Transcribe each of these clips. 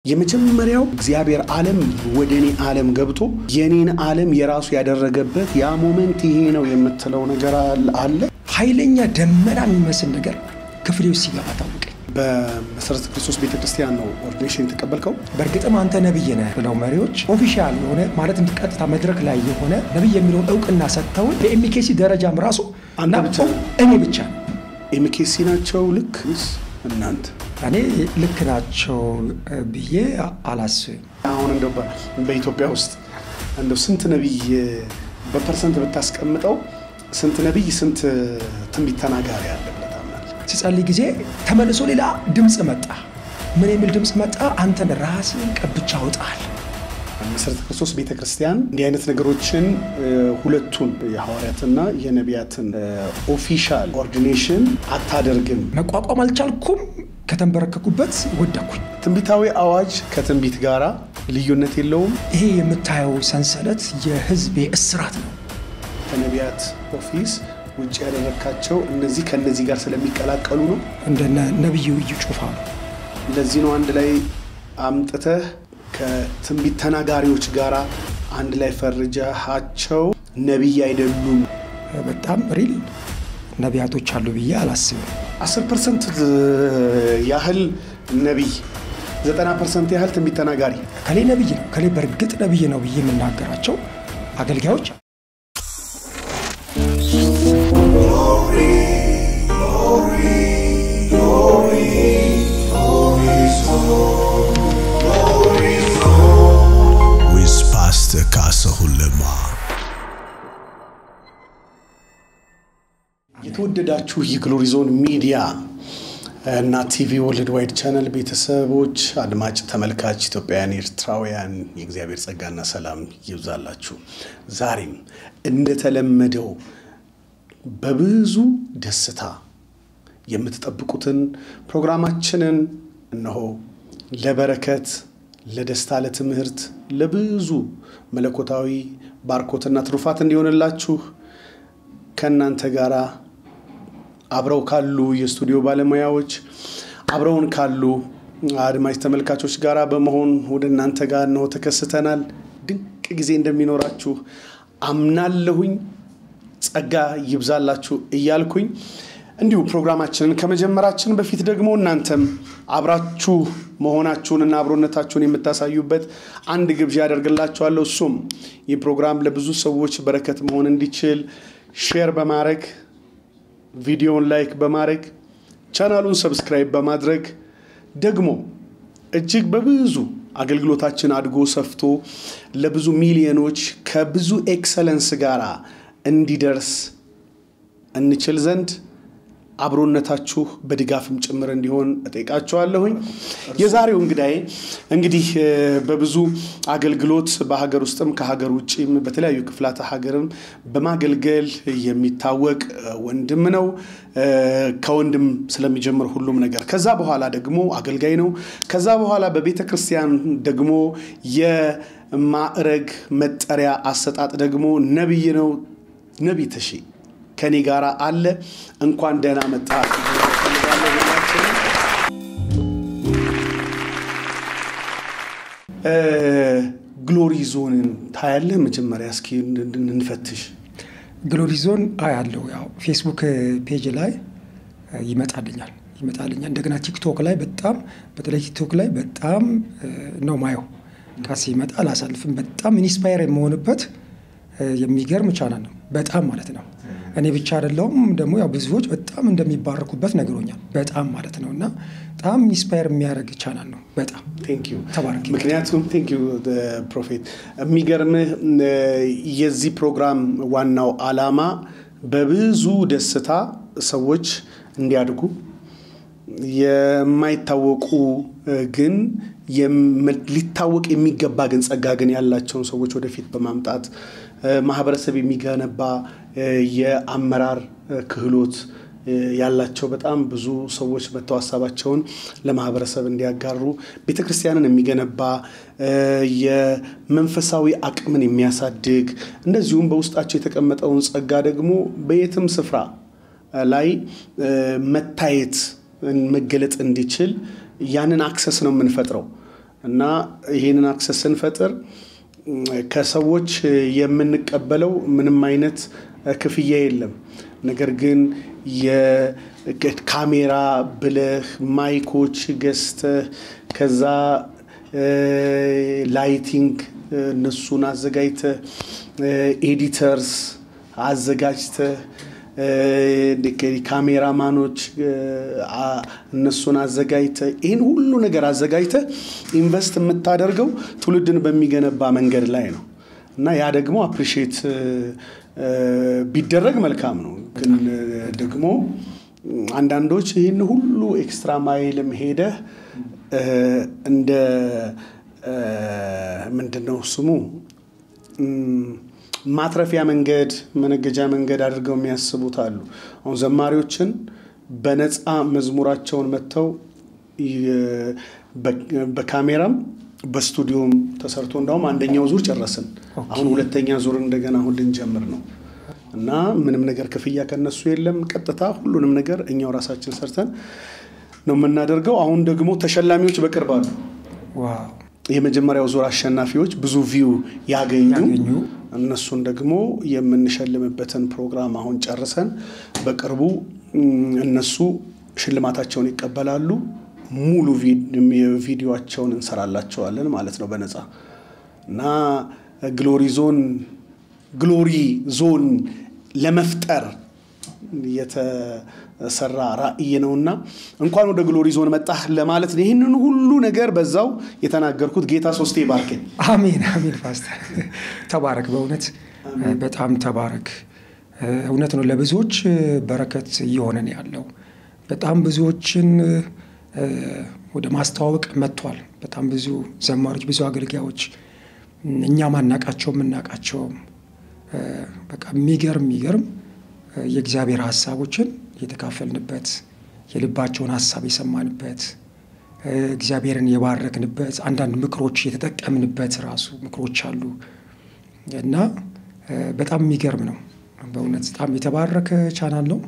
የመጀመሪያው እግዚአብሔር ዓለም ወደኔ ዓለም ገብቶ የኔን ዓለም የራሱ ያደረገበት ያ ሞመንት ይሄ ነው የምትለው ነገር አለ። ኃይለኛ ደመና የሚመስል ነገር ክፍሌው ሲገባ ታውቀኝ። በመሰረተ ክርስቶስ ቤተክርስቲያን ነው ኦርዲኔሽን የተቀበልከው። በርግጥም አንተ ነብይ ነህ ብለው መሪዎች ኦፊሻል ሆነ ማለት እንድቀጥታ መድረክ ላይ የሆነ ነብይ የሚለው ዕውቅና ሰጥተው በኤምኬሲ ደረጃም ራሱ አንተ ብቻ እኔ ብቻ ኤምኬሲ ናቸው ልክ እናንተ እኔ ልክ ናቸው ብዬ አላስብም። አሁን እንደው በኢትዮጵያ ውስጥ እንደው ስንት ነብይ በፐርሰንት ብታስቀምጠው ስንት ነብይ ስንት ትንቢት ተናጋሪ አለ ብለህ ታምናለህ? ሲጸልይ ጊዜ ተመልሶ ሌላ ድምጽ መጣ። ምን የሚል ድምጽ መጣ? አንተን ራስን ቀብቻ አውጣል። መሰረተ ክርስቶስ ቤተክርስቲያን እንዲህ አይነት ነገሮችን ሁለቱን የሐዋርያትና የነቢያትን ኦፊሻል ኦርዲኔሽን አታደርግም። መቋቋም አልቻልኩም። ከተንበረከኩበት ወደኩኝ። ትንቢታዊ አዋጅ ከትንቢት ጋራ ልዩነት የለውም። ይሄ የምታየው ሰንሰለት የህዝብ እስራት ነው። ከነቢያት ኦፊስ ውጪ ያደረካቸው እነዚህ ከነዚህ ጋር ስለሚቀላቀሉ ነው። እንደ ነብዩ እዩ ጩፋ ለዚህ ነው አንድ ላይ አምጥተህ ከትንቢት ተናጋሪዎች ጋራ አንድ ላይ ፈርጃቸው ነብይ አይደሉም። በጣም ሪል ነቢያቶች አሉ ብዬ አላስብም። 10% ያህል ነብይ 90% ያህል ትንቢት ተናጋሪ ከሌ ነብይ ነው ከሌ በርግጥ ነብይ ነው ብዬ የምናገራቸው አገልጋዮች with Pastor ካሰሁለማ የተወደዳችሁ የግሎሪ ዞን ሚዲያ እና ቲቪ ወርልድ ዋይድ ቻናል ቤተሰቦች አድማጭ ተመልካች ኢትዮጵያውያን ኤርትራውያን የእግዚአብሔር ጸጋና ሰላም ይብዛላችሁ። ዛሬም እንደተለመደው በብዙ ደስታ የምትጠብቁትን ፕሮግራማችንን እነሆ ለበረከት ለደስታ ለትምህርት ለብዙ መለኮታዊ ባርኮትና ትሩፋት እንዲሆንላችሁ ከናንተ ጋራ አብረው ካሉ የስቱዲዮ ባለሙያዎች አብረውን ካሉ አድማጭ ተመልካቾች ጋራ በመሆን ወደናንተ ጋር ነው ተከስተናል። ድንቅ ጊዜ እንደሚኖራችሁ አምናለሁኝ። ጸጋ ይብዛላችሁ እያልኩኝ እንዲሁ ፕሮግራማችንን ከመጀመራችን በፊት ደግሞ እናንተም አብራችሁ መሆናችሁንና አብሮነታችሁን የምታሳዩበት አንድ ግብዣ ያደርግላችኋለሁ። እሱም ይህ ፕሮግራም ለብዙ ሰዎች በረከት መሆን እንዲችል ሼር በማድረግ ቪዲዮውን ላይክ በማድረግ ቻናሉን ሰብስክራይብ በማድረግ ደግሞ እጅግ በብዙ አገልግሎታችን አድጎ ሰፍቶ ለብዙ ሚሊዮኖች ከብዙ ኤክሰለንስ ጋራ እንዲደርስ እንችል ዘንድ አብሮነታችሁ በድጋፍም ጭምር እንዲሆን እጠይቃችኋለሁኝ። የዛሬው እንግዲህ በብዙ አገልግሎት በሀገር ውስጥም ከሀገር ውጪም በተለያዩ ክፍላተ ሀገርም በማገልገል የሚታወቅ ወንድም ነው። ከወንድም ስለሚጀምር ሁሉም ነገር ከዛ በኋላ ደግሞ አገልጋይ ነው። ከዛ በኋላ በቤተክርስቲያን ደግሞ የማዕረግ መጠሪያ አሰጣጥ ደግሞ ነብይ ነው። ነብይ ተሺ ከኔ ጋራ አለ። እንኳን ደህና መጣህ። ግሎሪ ዞንን ታያለህ? መጀመሪያ እስኪ እንፈትሽ። ግሎሪ ዞን አያለው ያው ፌስቡክ ፔጅ ላይ ይመጣልኛል። እንደገና ቲክቶክ ላይ በጣም በተለይ ቲክቶክ ላይ በጣም ነው ማየው። ካሲ ይመጣ አላሳልፍም። በጣም ኢንስፓየር የምሆንበት የሚገርም ቻናል ነው በጣም ማለት ነው። እኔ ብቻ አይደለም ደግሞ ያው ብዙዎች በጣም እንደሚባረኩበት ነገሮኛል በጣም ማለት ነውና በጣም ኢንስፓየር የሚያደርግ ቻናል ነው በጣም ቴንክ ዩ ተባረክ። ምክንያቱም ቴንክ ዩ ፕሮፌት የሚገርም የዚህ ፕሮግራም ዋናው ዓላማ በብዙ ደስታ ሰዎች እንዲያድጉ የማይታወቁ ግን ሊታወቅ የሚገባ ግን ጸጋ ግን ያላቸውን ሰዎች ወደፊት በማምጣት ማህበረሰብ የሚገነባ የአመራር ክህሎት ያላቸው በጣም ብዙ ሰዎች በተዋሳባቸውን ለማህበረሰብ እንዲያጋሩ ቤተክርስቲያንን የሚገነባ የመንፈሳዊ አቅምን የሚያሳድግ እንደዚሁም በውስጣቸው የተቀመጠውን ጸጋ ደግሞ በየትም ስፍራ ላይ መታየት መገለጥ እንዲችል ያንን አክሰስ ነው የምንፈጥረው እና ይሄንን አክሰስ ስንፈጥር ከሰዎች የምንቀበለው ምንም አይነት ክፍያ የለም። ነገር ግን የካሜራ ብለህ ማይኮች ገዝተህ ከዛ ላይቲንግ እነሱን አዘጋጅተህ ኤዲተርስ አዘጋጅተህ ካሜራማኖች እነሱን አዘጋጅተህ ይሄን ሁሉ ነገር አዘጋጅተህ ኢንቨስት የምታደርገው ትውልድን በሚገነባ መንገድ ላይ ነው እና ያ ደግሞ አፕሪሺየት ቢደረግ መልካም ነው። ግን ደግሞ አንዳንዶች ይሄን ሁሉ ኤክስትራ ማይልም ሄደህ እንደ ምንድነው ስሙ ማትረፊያ መንገድ መነገጃ መንገድ አድርገው የሚያስቡት አሉ። አሁን ዘማሪዎችን በነፃ መዝሙራቸውን መተው በካሜራም በስቱዲዮም ተሰርቶ እንደውም አንደኛው ዙር ጨረስን። አሁን ሁለተኛ ዙር እንደገና አሁን ልንጀምር ነው እና ምንም ነገር ክፍያ ከነሱ የለም። ቀጥታ ሁሉንም ነገር እኛው ራሳችን ሰርተን ነው የምናደርገው። አሁን ደግሞ ተሸላሚዎች በቅርብ አሉ። ዋው! የመጀመሪያው ዙር አሸናፊዎች ብዙ ቪው ያገኙ እነሱን ደግሞ የምንሸልምበትን ፕሮግራም አሁን ጨርሰን በቅርቡ እነሱ ሽልማታቸውን ይቀበላሉ። ሙሉ ቪዲዮአቸውን እንሰራላቸዋለን ማለት ነው በነፃ እና ግሎሪ ዞን ለመፍጠር የተሰራ ራዕይ ነውና እንኳን ወደ ግሎሪ ዞን መጣህ ለማለት ነው። ይሄንን ሁሉ ነገር በዛው የተናገርኩት ጌታ ሶስቴ ባርከኝ። አሜን አሜን። ፓስተር ተባረክ፣ በእውነት በጣም ተባረክ። እውነት ነው፣ ለብዙዎች በረከት እየሆነ ነው ያለው። በጣም ብዙዎችን ወደ ማስተዋወቅ መጥቷል። በጣም ብዙ ዘማሪዎች፣ ብዙ አገልጋዮች እኛ ማናቃቸው ምናቃቸው በቃ የሚገርም የእግዚአብሔር ሐሳቦችን የተካፈልንበት የልባቸውን ሐሳብ የሰማንበት እግዚአብሔርን የባረክንበት አንዳንድ ምክሮች የተጠቀምንበት ራሱ ምክሮች አሉ እና በጣም የሚገርም ነው። በእውነት በጣም የተባረከ ቻናል ነው።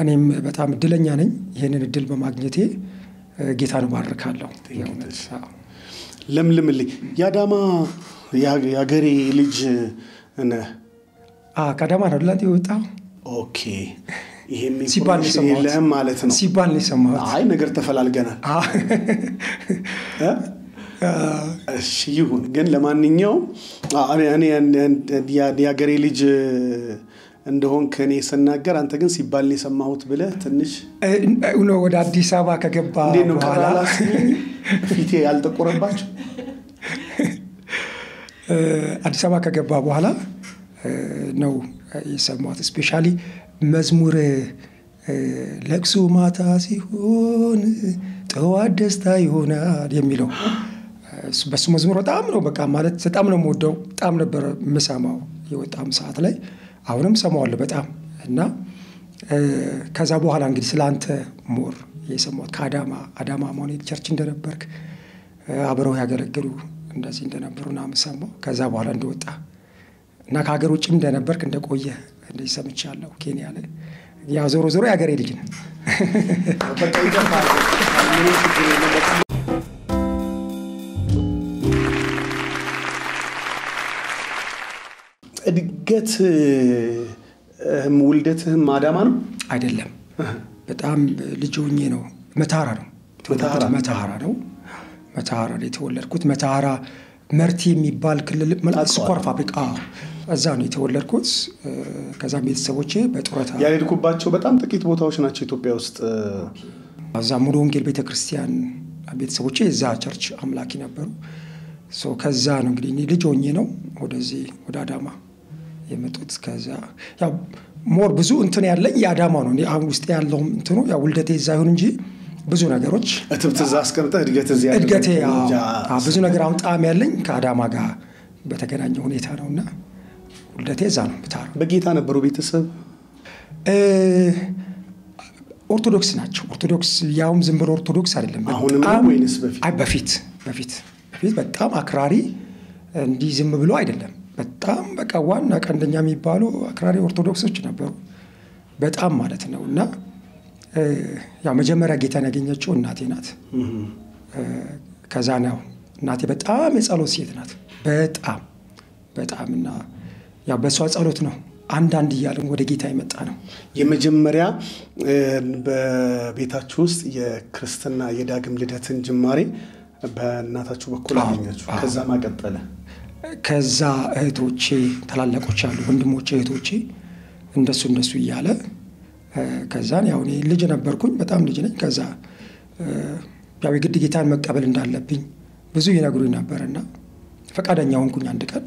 እኔም በጣም እድለኛ ነኝ ይሄንን እድል በማግኘቴ ጌታን ባርካለሁ። ለምልምልኝ የአዳማ የአገሬ ልጅ ነህ? ከአዳማ ነው ላንተ የወጣው? ኦኬ። ይሄም ኢንፎርሜሽን የለህም ማለት ነው? ሲባል ነው የሰማሁት። አይ ነገር ተፈላልገናል። እሺ ይሁን። ግን ለማንኛውም እኔ የአገሬ ልጅ እንደሆን ከኔ ሰናገር አንተ ግን ሲባል ነው የሰማሁት ብለህ ትንሽ ነው ወደ አዲስ አበባ ከገባ በኋላ ፊቴ ያልተቆረባችሁ አዲስ አበባ ከገባ በኋላ ነው የሰማሁት። ስፔሻሊ መዝሙር ለቅሶ ማታ ሲሆን ጠዋት ደስታ ይሆናል የሚለው በሱ መዝሙር በጣም ነው በቃ ማለት በጣም ነው የምወደው። በጣም ነበር የምሰማው የወጣም ሰዓት ላይ አሁንም ሰማዋለሁ በጣም እና ከዛ በኋላ እንግዲህ ስላንተ ሞር የሰማሁት ከአዳማ ሞኔት ቸርች እንደነበርክ አብረው ያገለግሉ እንደዚህ እንደነበሩና ሰማሁ። ከዛ በኋላ እንደወጣ እና ከሀገር ውጭም እንደነበርክ እንደቆየ እንደዚህ ሰምቻለሁ። ኬንያ ላይ ያ ዞሮ ያገሬ ልጅ ነው። እድገት ውልደትህም አዳማ ነው? አይደለም፣ በጣም ልጅ ሆኜ ነው። መተሃራ ነው የተወለድኩት። መተሃራ መርቲ የሚባል ክልል ስኳር ፋብሪካ እዛ ነው የተወለድኩት። ከዛ ቤተሰቦቼ በጡረታ ያልሄድኩባቸው በጣም ጥቂት ቦታዎች ናቸው ኢትዮጵያ ውስጥ። እዛ ሙሉ ወንጌል ቤተክርስቲያን ቤተሰቦቼ እዛ ቸርች አምላኪ ነበሩ። ከዛ ነው እንግዲህ እኔ ልጅ ሆኜ ነው ወደዚህ ወደ አዳማ የመጡት። ከዛ ያው ሞር ብዙ እንትን ያለኝ የአዳማ ነው። እኔ አሁን ውስጥ ያለው እንትኑ ያው ውልደቴ እዛ ይሁን እንጂ ብዙ ነገሮች እትብት እዛ አስቀምጠህ እድገቴ ብዙ ነገር አሁን ጣም ያለኝ ከአዳማ ጋር በተገናኘ ሁኔታ ነውና ውልደቴ እዛ ነው። በጌታ ነበሩ ቤተሰብ? ኦርቶዶክስ ናቸው። ኦርቶዶክስ ያውም ዝም ብሎ ኦርቶዶክስ አይደለም። አሁንም ወይንስ በፊት በጣም አክራሪ እንዲህ ዝም ብሎ አይደለም። በጣም በቃ ዋና ቀንደኛ የሚባሉ አክራሪ ኦርቶዶክሶች ነበሩ በጣም ማለት ነው። እና ያው መጀመሪያ ጌታን ያገኘችው እናቴ ናት። ከዛ ነው እናቴ በጣም የጸሎት ሴት ናት። በጣም እና ያው በሷ ጸሎት ነው አንዳንድ እያለን ወደ ጌታ የመጣ ነው። የመጀመሪያ በቤታችሁ ውስጥ የክርስትና የዳግም ልደትን ጅማሬ በእናታችሁ በኩል አገኛችሁ። ከዛ ማቀጠለ ከዛ እህቶቼ ታላላቆች አሉ ወንድሞቼ እህቶቼ እንደሱ እያለ ከዛን ያው እኔ ልጅ ነበርኩኝ በጣም ልጅ ነኝ። ከዛ ያው የግድ ጌታን መቀበል እንዳለብኝ ብዙ ይነግሩኝ ነበርና ፈቃደኛ ሆንኩኝ። አንድ ቀን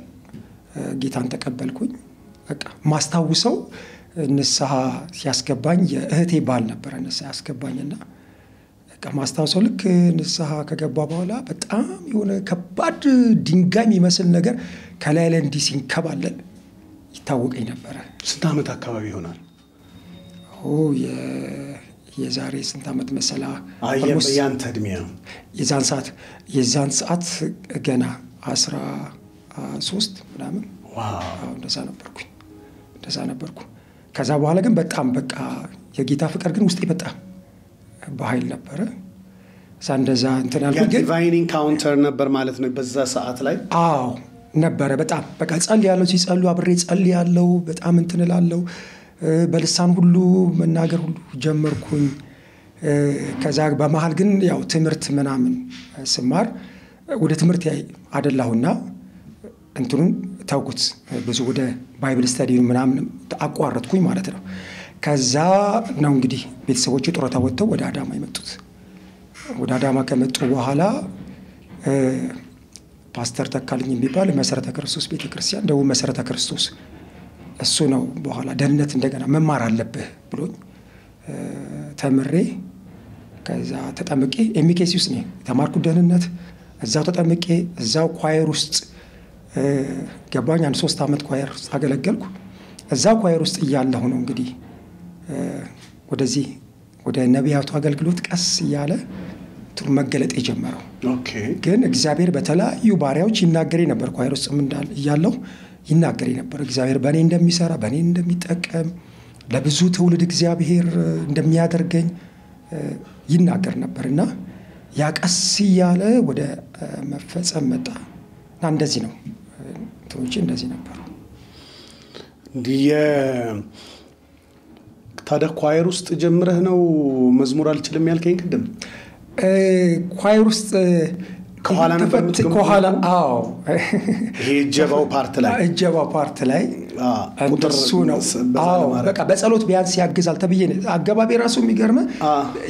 ጌታን ተቀበልኩኝ። በቃ ማስታውሰው ንስሐ ሲያስገባኝ የእህቴ ባል ነበር ንስሐ ያስገባኝና በቃ ማስታውሰው ልክ ንስሐ ከገባ በኋላ በጣም የሆነ ከባድ ድንጋይ የሚመስል ነገር ከላይ ላይ እንዲህ ሲንከባለል ይታወቀኝ ነበር። ስንት ዓመት አካባቢ ይሆናል? የዛሬ ስንት ዓመት መሰላ? ያንተ እድሜ ነው? የዛን ሰዓት ገና 13 ምናምን እንደዛ ነበርኩ። ከዛ በኋላ ግን በጣም በቃ የጌታ ፍቅር ግን ውስጤ በጣም በኃይል ነበረ። እንደዛ እንትን ያልኩት ግን ዲቫይን ኢንካውንተር ነበር ማለት ነው በዛ ሰዓት ላይ? አዎ ነበረ። በጣም በቃ ጸልያለሁ፣ ሲጸልዩ አብሬ ጸልያለሁ፣ በጣም እንትን እላለሁ፣ በልሳን ሁሉ መናገር ሁሉ ጀመርኩኝ። ከዛ በመሃል ግን ያው ትምህርት ምናምን ስማር ወደ ትምህርት አደላሁና እንትኑን ታውቁት ብዙ ወደ ባይብል ስታዲ ምናምን አቋረጥኩኝ ማለት ነው። ከዛ ነው እንግዲህ ቤተሰቦቼ ጡረታ ወጥተው ወደ አዳማ የመጡት። ወደ አዳማ ከመጡ በኋላ ፓስተር ተካልኝ የሚባል መሰረተ ክርስቶስ ቤተክርስቲያን ደቡብ መሰረተ ክርስቶስ እሱ ነው በኋላ ደህንነት እንደገና መማር አለብህ ብሎኝ ተምሬ ከዛ ተጠምቄ ኤምኬሲ ውስጥ ነኝ የተማርኩት ደህንነት። እዛው ተጠምቄ እዛው ኳየር ውስጥ ገባኝ። 3 ዓመት ኳየር ውስጥ አገለገልኩ። እዛው ኳየር ውስጥ እያለሁ ነው እንግዲህ ወደ ነቢያቱ አገልግሎት ቀስ እያለ መገለጥ የጀመረው። ግን እግዚአብሔር በተለያዩ ባሪያዎች ይናገረኝ ነበር። ኳየር ውስጥ እያለሁ ይናገረኝ ነበር። እግዚአብሔር በእኔ እንደሚሰራ በእኔ እንደሚጠቀም ለብዙ ትውልድ እግዚአብሔር እንደሚያደርገኝ ይናገር ነበርና ያ ቀስ እያለ ወደ መፈጸም መጣ እና እንደዚህ ነው እንትኖቼ እንደዚህ ነበሩ። ታዲያ ኳየር ውስጥ ጀምረህ ነው መዝሙር አልችልም ያልከኝ ቅድም? ኳየር ውስጥ ከኋላ ነበር ከኋላ ይሄ እጀባው ፓርት ላይ ቁጥርሱ ነው። በቃ በጸሎት ቢያንስ ያግዛል ተብዬ አገባቢ ራሱ የሚገርም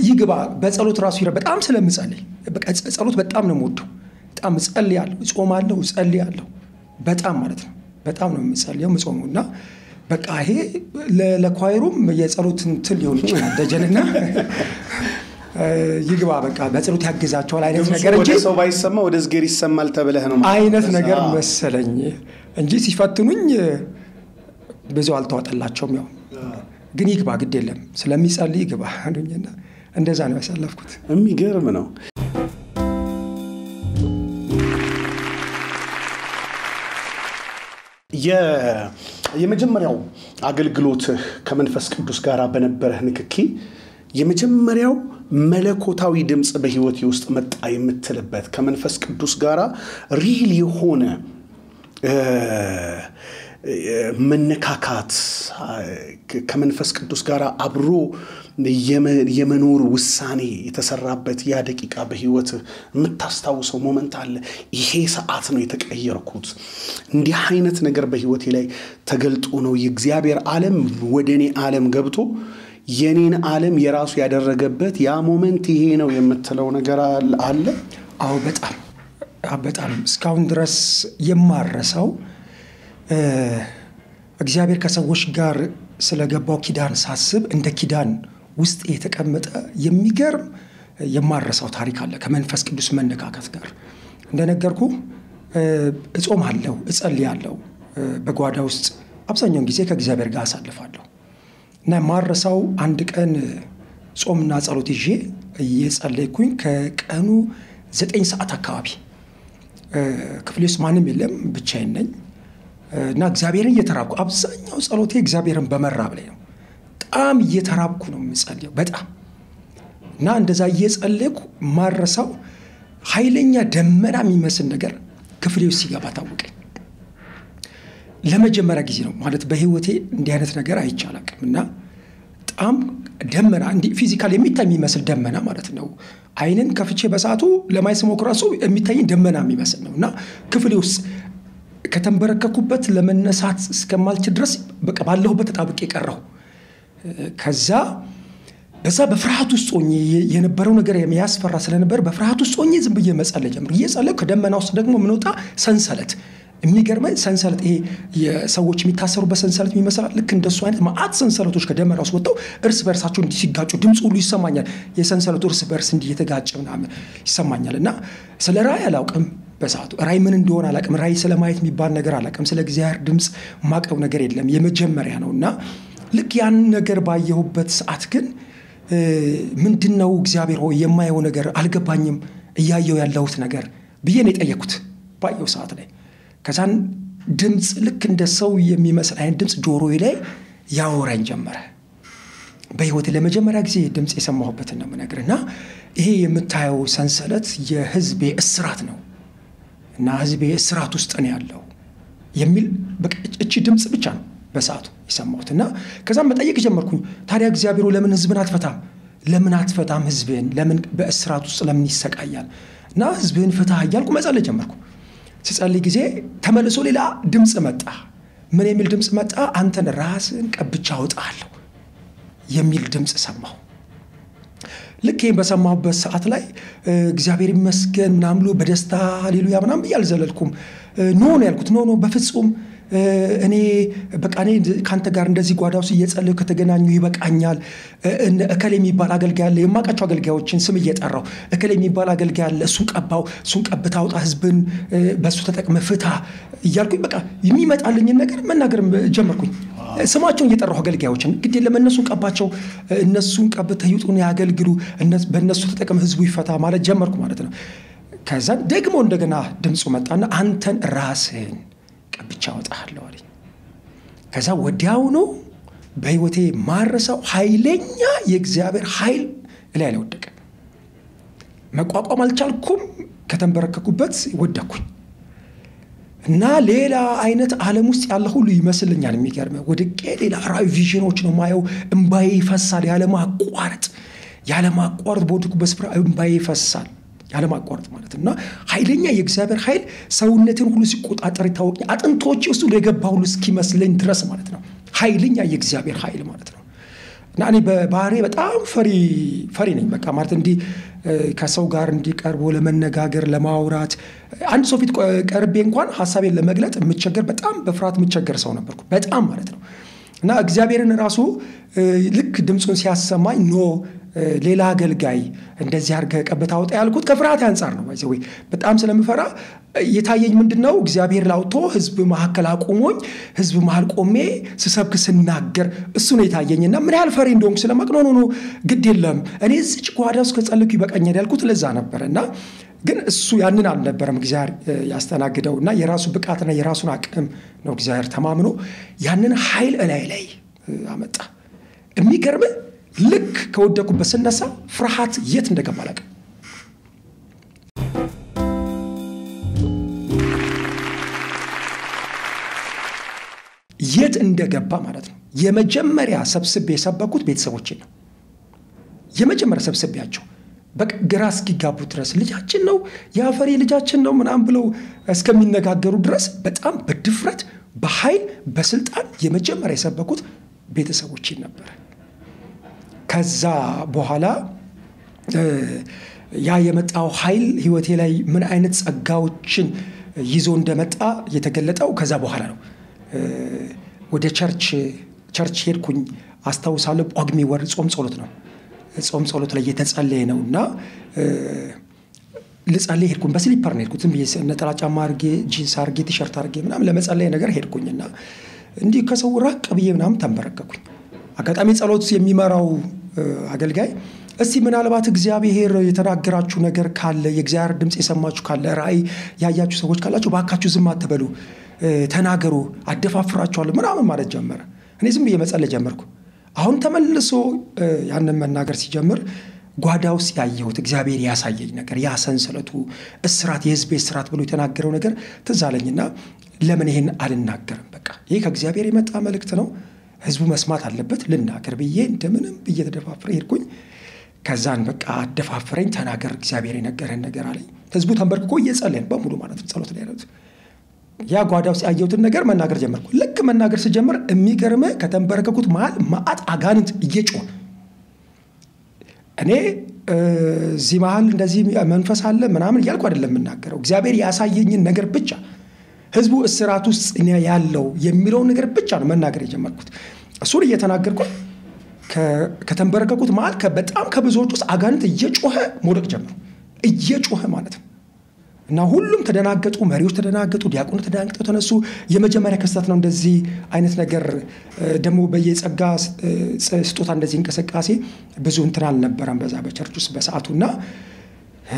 ይግባ በጸሎት ራሱ ይረ በጣም ስለምጸልይ በቃ ጸሎት በጣም ነው የምወደው። በጣም ጸልያለሁ፣ ጾማለሁ፣ ጸልያለሁ በጣም ማለት ነው። በጣም ነው የምጸልየው የምጾመውና በቃ ይሄ ለኳየሩም የጸሎት እንትን ሊሆን ይችላል ደጀንና ይግባ በቃ በጸሎት ያግዛቸዋል አይነት ነገር እንጂ ሰው ባይሰማ ወደ ዝጌር ይሰማል ተብለህ ነው አይነት ነገር መሰለኝ እንጂ ሲፈትኑኝ ብዙ አልተዋጠላቸውም። ያው ግን ይግባ ግድ የለም ስለሚጸልይ ይግባ አሉኝና እንደዛ ነው ያሳለፍኩት። የሚገርም ነው። የመጀመሪያው አገልግሎት ከመንፈስ ቅዱስ ጋር በነበረህ ንክኪ የመጀመሪያው መለኮታዊ ድምጽ በህይወት ውስጥ መጣ የምትልበት ከመንፈስ ቅዱስ ጋር ሪል የሆነ መነካካት ከመንፈስ ቅዱስ ጋር አብሮ የመኖር ውሳኔ የተሰራበት ያ ደቂቃ በህይወት የምታስታውሰው ሞመንት አለ? ይሄ ሰዓት ነው የተቀየርኩት፣ እንዲህ አይነት ነገር በህይወቴ ላይ ተገልጦ ነው የእግዚአብሔር ዓለም ወደኔ ዓለም ገብቶ የኔን ዓለም የራሱ ያደረገበት ያ ሞመንት ይሄ ነው የምትለው ነገር አለ? አዎ በጣም እስካሁን ድረስ የማረሳው እግዚአብሔር ከሰዎች ጋር ስለገባው ኪዳን ሳስብ እንደ ኪዳን ውስጥ የተቀመጠ የሚገርም የማረሳው ታሪክ አለ። ከመንፈስ ቅዱስ መነካካት ጋር እንደነገርኩ እጾማለሁ፣ እጸልያለሁ፣ በጓዳ ውስጥ አብዛኛውን ጊዜ ከእግዚአብሔር ጋር አሳልፋለሁ እና ማረሳው አንድ ቀን ጾምና ጸሎት ይዤ እየጸለይኩኝ ከቀኑ 9 ሰዓት አካባቢ ክፍሌ ውስጥ ማንም የለም ብቻዬን ነኝ እና እግዚአብሔርን እየተራብኩ አብዛኛው ጸሎቴ እግዚአብሔርን በመራብ ላይ ነው። በጣም እየተራብኩ ነው የምጸልየው በጣም እና እንደዛ እየጸለይኩ ማረሳው ኃይለኛ ደመና የሚመስል ነገር ክፍሌ ውስጥ ሲገባ ታወቀኝ። ለመጀመሪያ ጊዜ ነው ማለት በህይወቴ እንዲህ አይነት ነገር አይቻላቅምና በጣም ደመና እንዲ ፊዚካል የሚታይ የሚመስል ደመና ማለት ነው። አይንን ከፍቼ በሰዓቱ ለማየት ሞክራሱ የሚታይ ደመና የሚመስል ነውና ክፍሌ ውስጥ ከተንበረከኩበት ለመነሳት እስከማልችል ድረስ በቃ ባለሁበት ተጣብቄ ቀረሁ። ከዛ በዛ በፍርሃት ውስጥ ሆኜ የነበረው ነገር የሚያስፈራ ስለነበር በፍርሃት ውስጥ ሆኜ ዝም ብዬ መጸለይ ጀመርኩ። እየጸለይኩ ከደመና ውስጥ ደግሞ ምን ወጣ? ሰንሰለት። የሚገርመኝ ሰንሰለት ይሄ የሰዎች የሚታሰሩበት ሰንሰለት የሚመስል ልክ እንደሱ አይነት ማአት ሰንሰለቶች ከደመና ውስጥ ወጣው እርስ በርሳቸው ሲጋጩ ድምጽ ሁሉ ይሰማኛል። የሰንሰለቱ እርስ በርስ እየተጋጨ ምናምን ይሰማኛልና ስለ ራእይ አላውቅም። በሰዓቱ ራእይ ምን እንደሆነ አላውቅም። ራእይ ስለማየት የሚባል ነገር አላውቅም። ስለ እግዚአብሔር ድምጽ ማቀው ነገር የለም። የመጀመሪያ ነውና ልክ ያን ነገር ባየሁበት ሰዓት ግን ምንድነው እግዚአብሔር ሆይ የማየው ነገር አልገባኝም እያየው ያለሁት ነገር ብዬ ነው የጠየኩት ባየው ሰዓት ላይ። ከዛን ድምጽ ልክ እንደ ሰው የሚመስል አይነት ድምጽ ጆሮዬ ላይ ያወራኝ ጀመረ። በህይወቴ ለመጀመሪያ ጊዜ ድምጽ የሰማሁበት ነው የምነግርና ይሄ የምታየው ሰንሰለት የህዝቤ እስራት ነው እና ህዝቤ እስራት ውስጥ ነው ያለው የሚል እቺ ድምጽ ብቻ ነው በሰዓቱ የሰማሁትና ከዛም መጠየቅ ጀመርኩኝ። ታዲያ እግዚአብሔር ለምን ህዝብን አትፈታም? ለምን አትፈታም ህዝብን? ለምን በእስራት ውስጥ ለምን ይሰቃያል? እና ህዝብን ፍታ እያልኩ መጸለይ ጀመርኩ። ሲጸልይ ጊዜ ተመልሶ ሌላ ድምጽ መጣ። ምን የሚል ድምጽ መጣ? አንተን ራስን ቀብቻ አወጣለሁ የሚል ድምጽ ሰማሁ። ልክ ይሄን በሰማሁበት ሰዓት ላይ እግዚአብሔር ይመስገን ምናምን ብሎ በደስታ ሃሌሉያ ምናምን ያልዘለልኩም ኖ ነው ያልኩት። ኖ በፍጹም እኔ በቃ እኔ ካንተ ጋር እንደዚህ ጓዳው እየጸለይኩ ከተገናኙ ይበቃኛል። እከሌ የሚባል አገልጋይ አለ፣ የማቃቸው አገልጋዮችን ስም እየጠራው እከሌ የሚባል አገልጋይ አለ፣ እሱን ቀባው፣ እሱን ቀብታው አውጣ፣ ህዝብን በሱ ተጠቅመ ፍታ እያልኩኝ በቃ የሚመጣልኝ ነገር መናገር ጀመርኩኝ። ስማቸውን እየጠራሁ አገልጋዮችን ግድ የለም እነሱን ቀባቸው፣ እነሱን ቀብተው ይውጡን ያገልግሉ፣ በእነሱ ተጠቅመ ህዝቡ ይፈታ ማለት ጀመርኩ ማለት ነው። ከዛ ደግሞ እንደገና ድምጹ መጣና አንተን ራስህን ቀብቻ አወጣለሁ አለኝ። ከዛ ወዲያው ነው በህይወቴ ማረሳው ኃይለኛ የእግዚአብሔር ኃይል ላይ ወደቀ። መቋቋም አልቻልኩም። ከተንበረከኩበት ወደኩኝ እና ሌላ አይነት ዓለም ውስጥ ያለ ሁሉ ይመስልኛል። የሚገርመው ወድቄ ሌላ ራእይ ቪዥኖች ነው ማየው። እንባዬ ይፈሳል ያለማቋረጥ በወድኩበት ስፍራ እንባዬ ይፈሳል ያለማቋረጥ ማለት እና ኃይለኛ የእግዚአብሔር ኃይል ሰውነትን ሁሉ ሲቆጣጠር ይታወቀኝ። አጥንቶቼ ውስጥ የገባ ሁሉ እስኪመስለኝ ድረስ ማለት ነው። ኃይለኛ የእግዚአብሔር ኃይል ማለት ነው። እና እኔ በባህሪ በጣም ፈሪ ነኝ። በቃ ማለት እንዲህ ከሰው ጋር እንዲቀርቦ ለመነጋገር ለማውራት አንድ ሰው ፊት ቀርቤ እንኳን ሐሳቤን ለመግለጥ የምቸገር በጣም በፍርሃት የምቸገር ሰው ነበርኩ በጣም ማለት ነው። እና እግዚአብሔርን ራሱ ልክ ድምጹን ሲያሰማኝ ኖ ሌላ አገልጋይ እንደዚህ አርገ ቀብታ አውጣ ያልኩት ከፍርሃት አንፃር ነው። ወይ በጣም ስለምፈራ የታየኝ ምንድነው እግዚአብሔር ላውቶ ህዝብ መሐከል አቆሞኝ ህዝብ መሐል ቆሜ ስሰብክ ስናገር እሱ ነው የታየኝና ምን ያህል ፈሪ እንደሆንኩ ስለማቅኖ ነው ግድ የለም እኔ እዚህ ጓዳስ ከጸልኩ ይበቃኛል ያልኩት ለዛ ነበርና ግን እሱ ያንን አልነበረም እግዚአብሔር ያስተናግደውና የራሱ ብቃትና የራሱን አቅም ነው እግዚአብሔር ተማምኖ ያንን ኃይል ላይ አመጣ። የሚገርም ልክ ከወደኩበት ስነሳ ፍርሃት የት እንደገባ አላውቅም። የት እንደገባ ማለት ነው። የመጀመሪያ ሰብስቤ የሰበኩት ቤተሰቦቼ ነው። የመጀመሪያ ሰብስቤያቸው በግራ እስኪጋቡ ድረስ ልጃችን ነው ያፈሪ ልጃችን ነው ምናምን ብለው እስከሚነጋገሩ ድረስ በጣም በድፍረት በኃይል በስልጣን የመጀመሪያ የሰበኩት ቤተሰቦቼ ነበር። ከዛ በኋላ ያ የመጣው ኃይል ህይወቴ ላይ ምን አይነት ጸጋዎችን ይዞ እንደመጣ የተገለጠው ከዛ በኋላ ነው። ወደ ቸርች ሄድኩኝ አስተውሳለሁ። ጳጉሜ ወር ጾም ጸሎት ነው። ጾም ጸሎት ላይ የተጸለየ ነውና ለጸለይ ሄድኩኝ። በስሊፐር ነው ሄድኩት። ነጠላ ጫማ አድርጌ ጂንስ አድርጌ ቲሸርት አድርጌ ምናምን ለመጸለይ ነገር ሄድኩኝና እንዲህ ከሰው ራቅ ብዬ ምናምን ተንበረከኩኝ። አጋጣሚ ጸሎት የሚመራው አገልጋይ እስቲ ምናልባት እግዚአብሔር የተናገራችሁ ነገር ካለ የእግዚአብሔር ድምጽ የሰማችሁ ካለ ራእይ ያያችሁ ሰዎች ካላችሁ ባካችሁ ዝም አትበሉ ተናገሩ አደፋፍራችኋለሁ ምናምን ማለት ጀመረ። እኔ ዝም ብዬ መጸለይ ጀመርኩ። አሁን ተመልሶ ያንን መናገር ሲጀምር ጓዳ ውስጥ ያየሁት እግዚአብሔር ያሳየኝ ነገር ያ ሰንሰለቱ እስራት የሕዝቤ እስራት ብሎ የተናገረው ነገር ትዝ አለኝና ለምን ይሄን አልናገርም በቃ ይሄ ከእግዚአብሔር የመጣ መልእክት ነው ሕዝቡ መስማት አለበት ልናገር ብዬ እንደምንም ብዬ ተደፋፍሬ ሄድኩኝ ከዛን በቃ አደፋፍረኝ ተናገር እግዚአብሔር የነገረን ነገር አለኝ ሕዝቡ ተንበርክኮ እየጸለየ በሙሉ ማለት ነው ጸሎት ላይ ያሉት ያ ጓዳ ውስጥ ያየሁትን ነገር መናገር ጀመርኩ ልክ መናገር ሲጀምር የሚገርም ከተንበረከኩት መሃል ማአት አጋንንት እየጮህ እኔ እዚህ መሃል እንደዚህ መንፈስ አለ ምናምን እያልኩ አይደለም የምናገረው እግዚአብሔር ያሳየኝን ነገር ብቻ ሕዝቡ እስራት ውስጥ ያለው የሚለው ነገር ብቻ ነው መናገር የጀመርኩት እሱን እየተናገርኩ ከተንበረከኩት መሃል በጣም ከብዙዎች ውስጥ አጋንንት እየጮህ ሞደቅ ጀመሩ እየጮህ ማለት ነው እና ሁሉም ተደናገጡ መሪዎች ተደናገጡ ዲያቆናት ተደናገጡ ተነሱ የመጀመሪያ ክስተት ነው እንደዚህ አይነት ነገር ደሞ በየጸጋ ስጦታ እንደዚህ እንቀሰቃሴ ብዙ እንትን አልነበረም በዛ በቸርች ውስጥ በሰዓቱና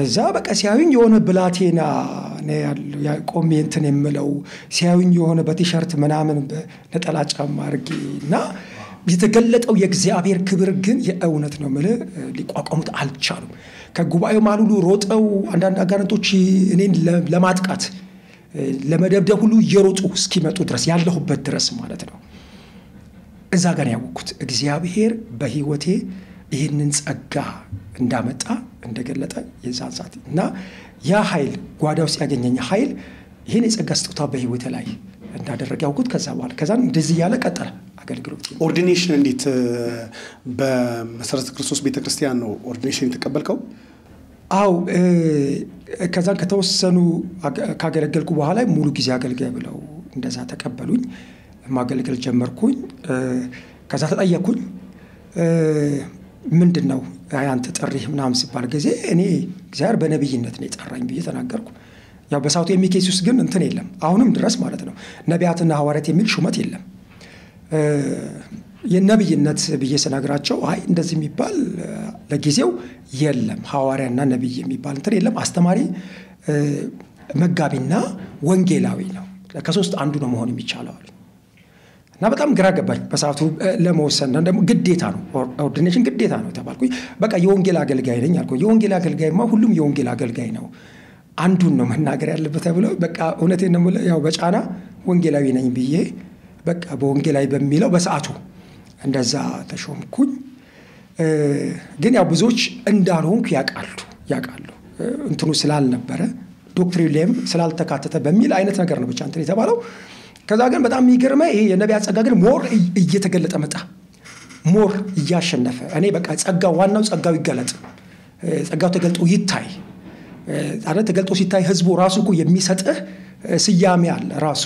እዛ በቃ ሲያዩኝ የሆነ ብላቴና ነው ያቆም እንትን የምለው ሲያዩኝ የሆነ በቲሸርት ምናምን በነጠላ ጫማ አርጌና የተገለጠው የእግዚአብሔር ክብር ግን የእውነት ነው ማለት ሊቋቋሙት አልቻሉም ከጉባኤው ማሉሉ ሮጠው አንዳንድ አጋንንቶች እኔን ለማጥቃት ለመደብደብ ሁሉ እየሮጡ እስኪመጡ ድረስ ያለሁበት ድረስ ማለት ነው እዛ ጋር ያወቅኩት እግዚአብሔር በህይወቴ ይህንን ጸጋ እንዳመጣ እንደገለጠ የዛን ሰዓት እና ያ ኃይል ጓዳ ውስጥ ያገኘኝ ኃይል ይሄን የጸጋ ስጦታ በህይወቴ ላይ እንዳደረገ ያውቁት ከዛ በኋላ ከዛን እንደዚህ ያለ ቀጠለ አገልግሎት ኦርዲኔሽን እንዴት በመሰረተ ክርስቶስ ቤተክርስቲያን ነው ኦርዲኔሽን የተቀበልከው አው ከዛን ከተወሰኑ ካገለገልኩ በኋላ ሙሉ ጊዜ አገልጋይ ብለው እንደዛ ተቀበሉኝ ማገልገል ጀመርኩኝ ከዛ ተጠየቅኩኝ ምንድነው አንተ ጥሪህ ምናምን ሲባል ጊዜ እኔ እግዚአብሔር በነብይነት ነው የጠራኝ ብዬ ተናገርኩ ያው በሳውት የሚኬሲስ ግን እንትን የለም አሁንም ድረስ ማለት ነው ነቢያትና ሐዋርያት የሚል ሹመት የለም የነብይነት ብዬ ሰናግራቸው አይ እንደዚህ የሚባል ለጊዜው የለም ሐዋርያና ነብይ የሚባል እንትን የለም አስተማሪ መጋቢና ወንጌላዊ ነው ከሶስት አንዱ ነው መሆን የሚቻለው እና በጣም ግራ ገባኝ በሰዓቱ ለመወሰን ደግሞ ግዴታ ነው ኦርዲኔሽን ግዴታ ነው ተባልኩኝ በቃ የወንጌል አገልጋይ ነኝ አልኩ የወንጌል አገልጋይማ ሁሉም የወንጌል አገልጋይ ነው አንዱን ነው መናገር ያለበት ተብሎ በቃ እውነቴን ነው ያው በጫና ወንጌላዊ ነኝ ብዬ በቃ በወንጌላዊ በሚለው በሰዓቱ እንደዛ ተሾምኩኝ ግን ያው ብዙዎች እንዳልሆንኩ ያቃሉ እንትኑ ስላልነበረ ዶክትሪን ላይም ስላልተካተተ በሚል አይነት ነገር ነው ብቻ እንትን የተባለው ከዛ ግን በጣም የሚገርመው ይሄ የነቢያት ጸጋ ግን ሞር እየተገለጠ መጣ ሞር እያሸነፈ እኔ በቃ ጸጋው ዋናው ጸጋው ይገለጥ ጸጋው ተገልጦ ይታይ ታዲያ ተገልጦ ሲታይ ህዝቡ ራሱ እኮ የሚሰጥህ ስያሜ አለ ራሱ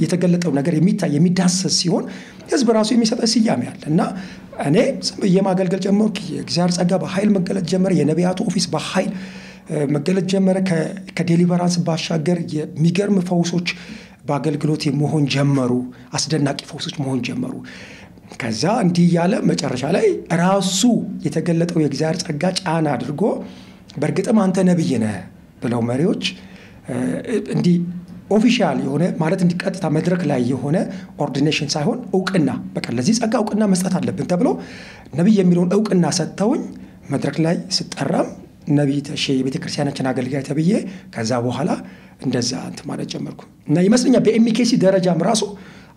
የተገለጠው ነገር የሚታይ የሚዳሰስ ሲሆን ህዝብ ራሱ የሚሰጠው ስያሜ አለ እና እኔ የማገልገል ጀመርኩ የእግዚአብሔር ጸጋ በኃይል መገለጥ ጀመረ የነቢያቱ ኦፊስ በኃይል መገለጥ ጀመረ ከዴሊቨራንስ ባሻገር የሚገርም ፈውሶች በአገልግሎት መሆን ጀመሩ አስደናቂ ፈውሶች መሆን ጀመሩ ከዛ እንዲህ ያለ መጨረሻ ላይ ራሱ የተገለጠው የእግዚአብሔር ጸጋ ጫና አድርጎ በርግጥም አንተ ነብይ ነህ ብለው መሪዎች እንዲ ኦፊሻል የሆነ ማለት እንዲቀጥታ መድረክ ላይ የሆነ ኦርዲኔሽን ሳይሆን ዕውቅና በቃ ለዚህ ጸጋ ዕውቅና መስጠት አለብን ተብሎ ነብይ የሚለውን ዕውቅና ሰጥተውኝ መድረክ ላይ ስጠራም ነብይ ተሼ የቤተክርስቲያናችን አገልጋይ ተብዬ ከዛ በኋላ እንደዛ አንተ ማለት ጀመርኩ እና ይመስለኛል በኤምኬሲ ደረጃም ራሱ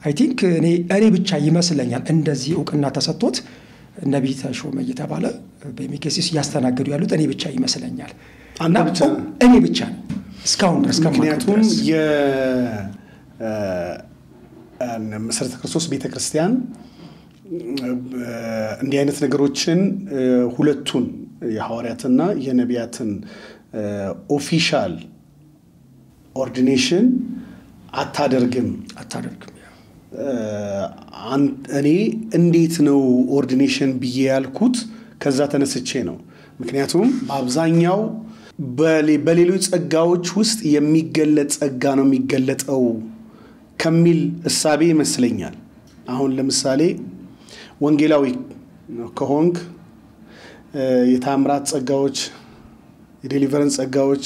አይ ቲንክ እኔ ብቻ ይመስለኛል እንደዚህ ዕውቅና ተሰጥቶት ነብይ ተሾመ እየተባለ በኤምኬሲ ያስተናገዱ ያሉት እኔ ብቻ ይመስለኛል አንተ ብቻ እኔ ብቻ እስካሁን ድረስ ምክንያቱም የመሰረተ ክርስቶስ ቤተክርስቲያን እንዲህ አይነት ነገሮችን ሁለቱን የሐዋርያትና የነቢያትን ኦፊሻል ኦርዲኔሽን አታደርግም እኔ እንዴት ነው ኦርዲኔሽን ብዬ ያልኩት ከዛ ተነስቼ ነው ምክንያቱም በአብዛኛው በሌሎች ጸጋዎች ውስጥ የሚገለጥ ጸጋ ነው የሚገለጠው ከሚል እሳቤ ይመስለኛል አሁን ለምሳሌ ወንጌላዊ ከሆንክ የታምራት ጸጋዎች የዴሊቨረንስ ጸጋዎች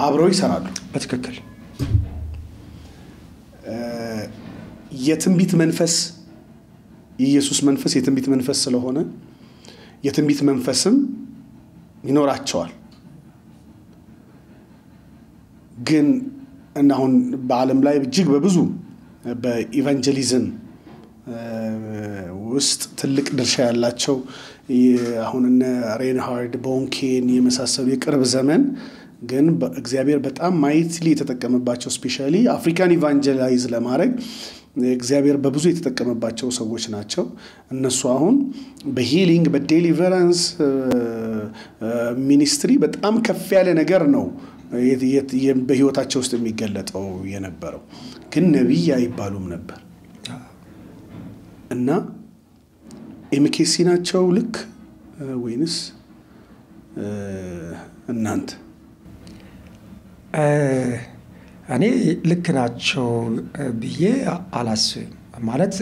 አብረው ይሰራሉ በትክክል የትንቢት መንፈስ ኢየሱስ መንፈስ የትንቢት መንፈስ ስለሆነ የትንቢት መንፈስም ይኖራቸዋል። ግን አሁን በዓለም ላይ እጅግ በብዙ በኢቫንጀሊዝም ውስጥ ትልቅ ድርሻ ያላቸው አሁን እነ ሬንሃርድ ቦንኬን የመሳሰሉ የቅርብ ዘመን ግን እግዚአብሔር በጣም ማይትሊ የተጠቀመባቸው ስፔሻሊ አፍሪካን ኢቫንጀላይዝ ለማድረግ እግዚአብሔር በብዙ የተጠቀመባቸው ሰዎች ናቸው። እነሱ አሁን በሂሊንግ በዴሊቨራንስ ሚኒስትሪ በጣም ከፍ ያለ ነገር ነው በህይወታቸው ውስጥ የሚገለጠው የነበረው። ግን ነብይ አይባሉም ነበር እና ኤምኬሲ ናቸው ልክ ወይንስ እናንተ? እኔ ልክ ናቸው ብዬ አላስብም። ማለት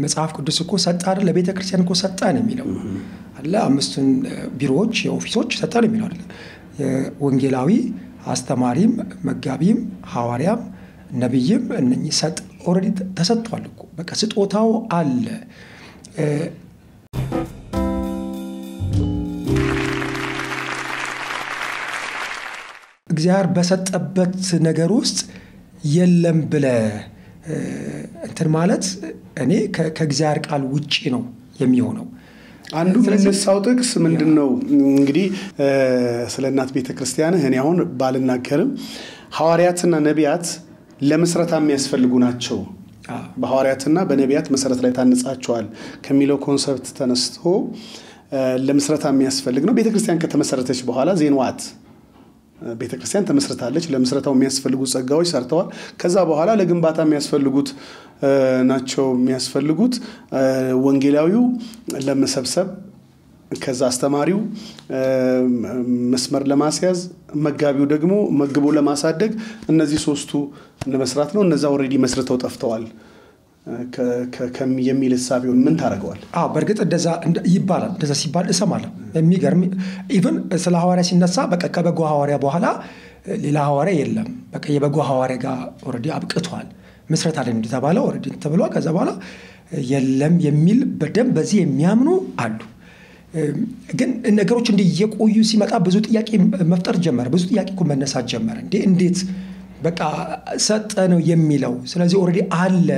መጽሐፍ ቅዱስ እኮ ሰጣ አይደል? ለቤተ ክርስቲያን እኮ ሰጣ ነው የሚለው አለ። 5ቱን ቢሮዎች የኦፊሶች ሰጣ ነው የሚለው አይደል? ወንጌላዊ፣ አስተማሪም፣ መጋቢም፣ ሐዋርያም፣ ነብይም እነኚህ ሰጥ ኦሬዲ ተሰጥቷል እኮ በቃ ስጦታው አለ። እግዚአብሔር በሰጠበት ነገር ውስጥ የለም ብለ እንትን ማለት እኔ ከእግዚአብሔር ቃል ውጪ ነው የሚሆነው። አንዱ ምንሳው ጥቅስ ምንድነው እንግዲህ ስለ እናት ቤተክርስቲያን እኔ አሁን ባልናገርም ሐዋርያትና ነቢያት ለመስረታ የሚያስፈልጉ ናቸው። በሐዋርያትና በነቢያት መሰረት ላይ ታንጻቸዋል ከሚለው ኮንሰፕት ተነስቶ ለመስረታ የሚያስፈልግ ነው። ቤተክርስቲያን ከተመሰረተች በኋላ ዜንዋት ቤተክርስቲያን ተመስርታለች። ለመስረታው የሚያስፈልጉ ጸጋዎች ሰርተዋል። ከዛ በኋላ ለግንባታ የሚያስፈልጉት ናቸው የሚያስፈልጉት ወንጌላዊው ለመሰብሰብ ከዛ አስተማሪው መስመር ለማስያዝ መጋቢው ደግሞ መግቦ ለማሳደግ እነዚህ ሶስቱ ለመስራት ነው። እነዛ ኦሬዲ መስርተው ጠፍተዋል የሚል ሐሳቢውን ምን ታረጋዋል? በርግጥ እንደዛ ይባላል። እንደዛ ሲባል እሰማለሁ። የሚገርም ኢቭን ስለ ሐዋርያ ሲነሳ በቃ ከበጎ ሐዋርያ በኋላ ሌላ ሐዋርያ የለም። በቃ የበጎ ሐዋርያ ጋር ኦሬዲ አብቅቷል። መስረት አለ እንደተባለው ኦሬዲ ተብሏል። ከዛ በኋላ የለም የሚል በደንብ በዚህ የሚያምኑ አሉ። ግን ነገሮች እንዲየቆዩ ሲመጣ ብዙ ጥያቄ መፍጠር ጀመረ። ብዙ ጥያቄ እኮ መነሳት ጀመረ። እንዴት በቃ ሰጠ ነው የሚለው? ስለዚህ ኦሬዲ አለ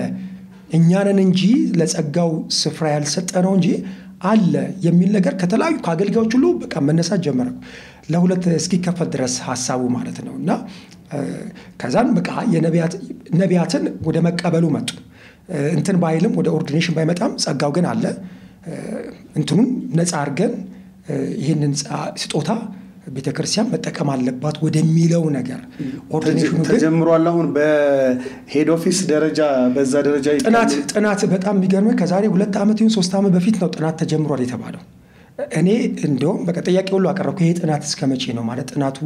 እኛንን እንጂ ለጸጋው ስፍራ ያልሰጠ ነው እንጂ አለ የሚል ነገር ከተለያዩ ከአገልጋዮች ሁሉ በቃ መነሳት ጀመረ። ለሁለት እስኪከፈል ድረስ ሐሳቡ ማለት ነው። እና ከዛን በቃ ነቢያትን ወደ መቀበሉ መጡ። እንትን ባይልም ወደ ኦርዲኔሽን ባይመጣም ጸጋው ግን አለ። እንትኑን ነፃ አድርገን ይህንን ስጦታ ቤተክርስቲያን መጠቀም አለባት ወደሚለው ነገር ኦርዲኔሽኑ ተጀምሯል። አሁን በሄድ ኦፊስ ደረጃ በዛ ደረጃ ጥናት በጣም የሚገርም ከዛሬ 2 ዓመት ይሁን 3 ዓመት በፊት ነው ጥናት ተጀምሯል የተባለው። እኔ እንደውም በቃ ጥያቄ ሁሉ አቀረብኩ። ይሄ ጥናት እስከመቼ ነው ማለት ጥናቱ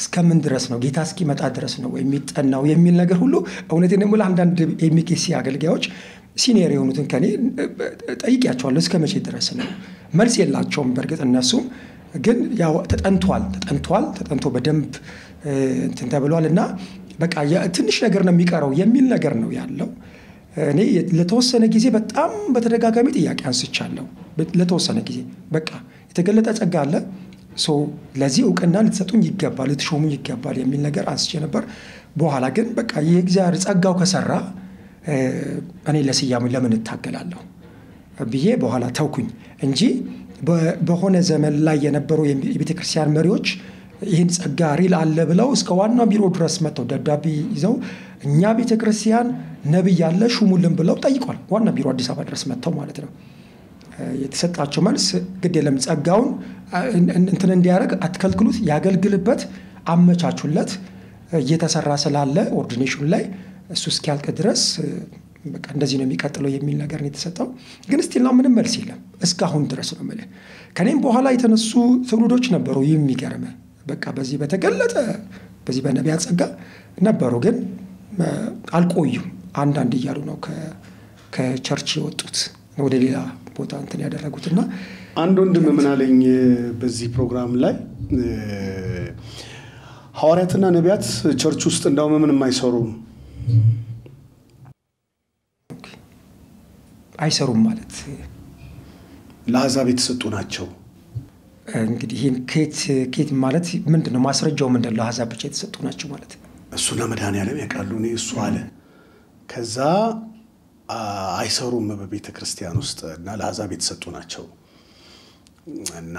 እስከምን ድረስ ነው ጌታ እስኪመጣ ድረስ ነው የሚጠናው የሚል ነገር ሁሉ እውነቴን ነው። አንዳንድ ኤምኬሲ አገልጋዮች ሲኒየር የሆኑትን ከኔ ጠይቂያቸዋለሁ እስከመቼ ድረስ ነው? መልስ የላቸውም። በርግጥ እነሱም ግን ያው ተጠንቶ በደንብ እንትን ተብሏል እና በቃ ትንሽ ነገር ነው የሚቀረው የሚል ነገር ነው ያለው። እኔ ለተወሰነ ጊዜ በጣም በተደጋጋሚ ጥያቄ አንስቻለሁ። ለተወሰነ ጊዜ በቃ የተገለጠ ጸጋ አለ ለዚህ እውቅና ልትሰጡኝ ይገባል፣ ልትሾሙኝ ይገባል የሚል ነገር አንስቼ ነበር። በኋላ ግን በቃ የእግዚአብሔር ጸጋው ከሰራ እኔ ለስያሙ ለምን እታገላለሁ ብዬ በኋላ ተውኩኝ እንጂ በሆነ ዘመን ላይ የነበሩ የቤተክርስቲያን መሪዎች ይህን ጸጋ ሪል አለ ብለው እስከ ዋናው ቢሮ ድረስ መጥተው ደብዳቤ ይዘው እኛ ቤተክርስቲያን ነብይ ያለ ሹሙልን ብለው ጠይቋል። ዋና ቢሮ አዲስ አበባ ድረስ መጥተው ማለት ነው። የተሰጣቸው መልስ ግድ የለም ጸጋውን እንትን እንዲያደርግ አትከልክሉት፣ ያገልግልበት፣ አመቻቹለት፣ እየተሰራ ስላለ ኦርዲኔሽን ላይ እሱ እስኪያልቅ ድረስ በቃ እንደዚህ ነው የሚቀጥለው የሚል ነገር ነው የተሰጠው። ግን ስቲል ምንም መልስ የለም እስካሁን ድረስ ነው ማለት። ከኔም በኋላ የተነሱ ትውልዶች ነበሩ የሚገርም በቃ በዚህ በተገለጠ በዚህ በነቢያት ጸጋ ነበሩ፣ ግን አልቆዩም። አንዳንድ እያሉ ነው ከቸርች የወጡት ወደ ሌላ ቦታ እንትን ያደረጉትና አንድ ወንድም ምን አለኝ በዚህ ፕሮግራም ላይ ሐዋርያትና ነቢያት ቸርች ውስጥ እንዳው ምንም አይሰሩም ማለት ለአሕዛብ የተሰጡ ናቸው እንግዲህ ይሄን ኬት ማለት ምንድነው ማስረጃው ምንድነው ለአሕዛብ ብቻ የተሰጡ ናቸው ማለት እሱና መድኃኒዓለም ያውቃሉ ነው እሱ አለ ከዛ አይሰሩም በቤተ ክርስቲያን ውስጥ እና ለአሕዛብ የተሰጡ ናቸው እና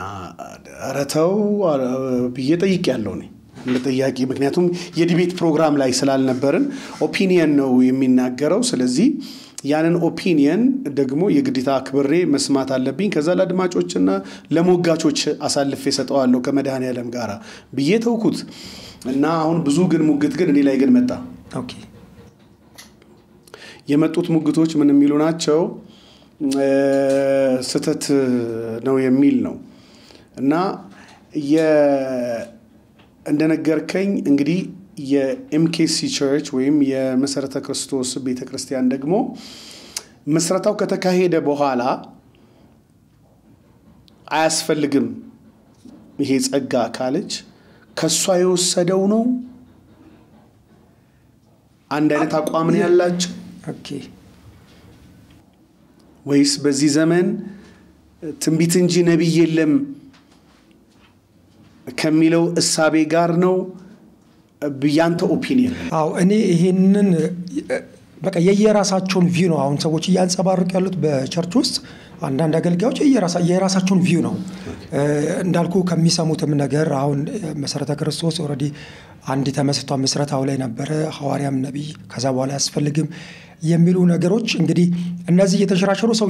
አረተው በየጠይቅ ያለው ነው ለጥያቄ ምክንያቱም የዲቤት ፕሮግራም ላይ ስላልነበርን ኦፒኒየን ነው የሚናገረው ስለዚህ ያንን ኦፒኒየን ደግሞ የግዴታ አክብሬ መስማት አለብኝ ከዛ ለአድማጮችና ለሞጋቾች አሳልፌ ሰጠዋለሁ ከመድኃኒዓለም ጋራ በየተውኩት እና አሁን ብዙ ግን ሙግት ግን እኔ ላይ ግን መጣ ኦኬ የመጡት ሙግቶች ምን የሚሉ ናቸው ስተት ነው የሚል ነው እና እንደነገርከኝ እንግዲህ የኤምኬሲ ቸርች ወይም የመሰረተ ክርስቶስ ቤተክርስቲያን ደግሞ መስረታው ከተካሄደ በኋላ አያስፈልግም ይሄ ጸጋ ካለች ከሷ የወሰደው ነው አንድ አይነት አቋም ነው ያላችሁ ኦኬ ወይስ በዚህ ዘመን ትንቢት እንጂ ነብይ የለም ከሚለው እሳቤ ጋር ነው በያንተ ኦፒኒየን አው እኔ ይሄንን በቃ የየራሳቸውን ቪው ነው አሁን ሰዎች ያንጸባርቁ ያሉት በቸርች ውስጥ አንዳንድ አገልጋዮች የራሳቸውን ቪው ነው እንዳልኩ ከሚሰሙትም ነገር አሁን መሰረተ ክርስቶስ ኦሬዲ አንድ ተመስርቷ መስረታው ላይ ነበር ሐዋርያም ነብይ ከዛ በኋላ ያስፈልግም የሚሉ ነገሮች እንግዲህ እነዚህ የተሸራሸሩ ሰው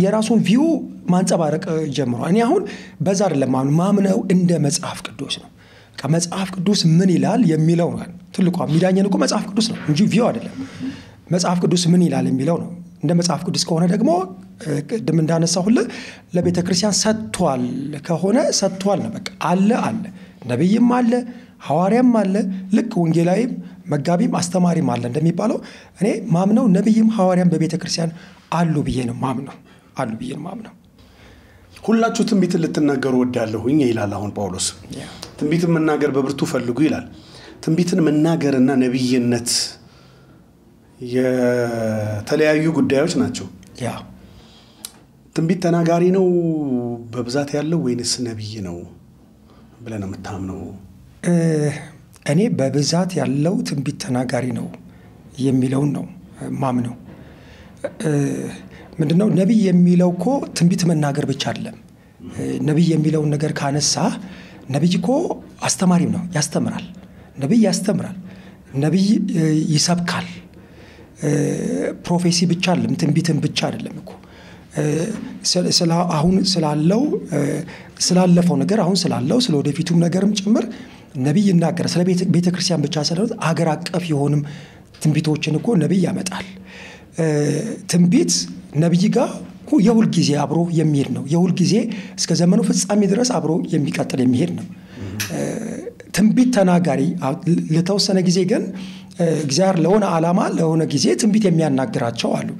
የራሱን ቪው ማንጸባረቅ ጀምሯል እኔ አሁን በዛ አይደለም ማምነው እንደ መጽሐፍ ቅዱስ ነው ከመጽሐፍ ቅዱስ ምን ይላል የሚለው ነው ትልቁ ሚዳኘን እኮ መጽሐፍ ቅዱስ ነው እንጂ ቪው አይደለም መጽሐፍ ቅዱስ ምን ይላል የሚለው ነው እንደ መጽሐፍ ቅዱስ ከሆነ ደግሞ ደም እንዳነሳሁለ ለቤተ ክርስቲያን ሰጥቷል ከሆነ ሰጥቷል ነው በቃ አለ ነብይም አለ ሐዋርያም አለ ልክ ወንጌላዊም መጋቢም አስተማሪም አለ እንደሚባለው እኔ ማምነው ነብይም ሐዋርያም በቤተ ክርስቲያን አሉ ብዬ ነው ማምነው ሁላችሁ ትንቢት ልትናገሩ ወዳለሁኝ ይላል አሁን ጳውሎስ ትንቢት መናገር በብርቱ ፈልጉ ይላል ትንቢትን መናገርና ነብይነት የተለያዩ ጉዳዮች ናቸው ያ ትንቢት ተናጋሪ ነው በብዛት ያለው ወይንስ ነብይ ነው ብለን የምታምነው እኔ በብዛት ያለው ትንቢት ተናጋሪ ነው የሚለው ነው ማምነው ምንድነው ነብይ የሚለው እኮ ትንቢት መናገር ብቻ አይደለም ነብይ የሚለው ነገር ካነሳ ነብይ እኮ አስተማሪም ነው ያስተምራል ነብይ ያስተምራል ነብይ ይሰብካል ፕሮፌሲ ብቻ አይደለም ትንቢትን ብቻ አይደለም እኮ አሁን ስላለፈው ነገር አሁን ስላለው ስለወደፊቱም ነገርም ጭምር ነብይ ይናገራል ስለ ቤተ ክርስቲያን ብቻ ሳይሆን አገር አቀፍ የሆኑም ትንቢቶችን እኮ ነብይ ያመጣል ትንቢት ነብይ ጋር የሁል ጊዜ አብሮ የሚሄድ ነው የሁል ጊዜ እስከ ዘመኑ ፍጻሜ ድረስ አብሮ የሚቀጥል የሚሄድ ነው ትንቢት ተናጋሪ ለተወሰነ ጊዜ ግን እግዚአብሔር ለሆነ ዓላማ ለሆነ ጊዜ ትንቢት የሚያናግራቸው አሉ